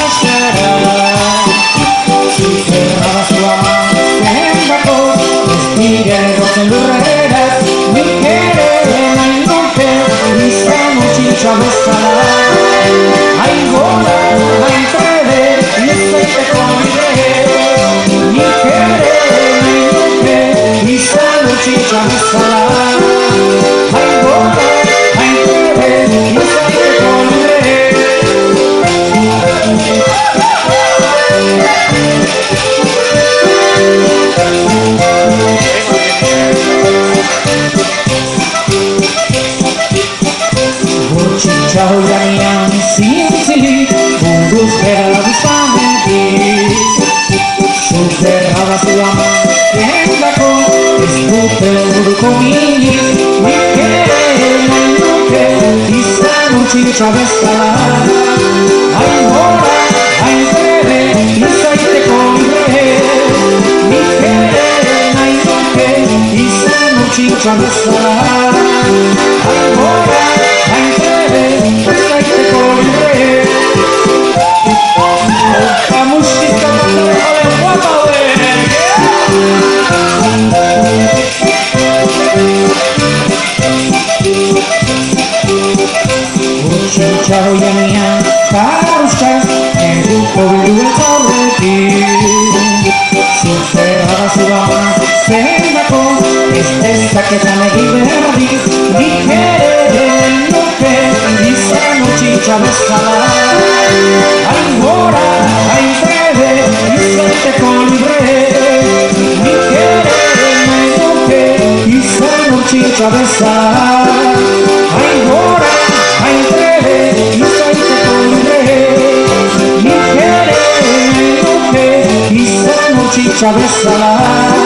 lasciarà. Si fermava sua sembako, respirero se lurrera, mi querer nahi nuke, izan utxintxa bezala. Hain gora, hain trebe, izaiteko bide, mi querer nahi nuke, izan utxintxa bezala. Hain gora, hain trebe, izaiteko bide. Ciao Damian, zintzili, buruz bera bizamentik. Zuzerra zua mandako, ez dute buruko minik. Nik ere nahi nuke, izan utxintxa bezala. Hain gora, hain trebe, izaiteko libre. Nik ere nahi nuke, izan utxintxa bezala. Hain gora, hain trebe, izaiteko libre. Opa musika batare jale guapa Utxintxaro janian, karuskaz, eduko bidu elkorrekin. Zuzerra da zua zendako, ez dezaketan egin berdik. Nik ere nuke, izan utxintxa bezala. Hain gora, hain trebe, izaiteko libre. Nik ere nahi nuke, izan utxintxa bezala. Hain gora, hain trebe, izaiteko libre. Nik ere nahi nuke, izan utxintxa bezala.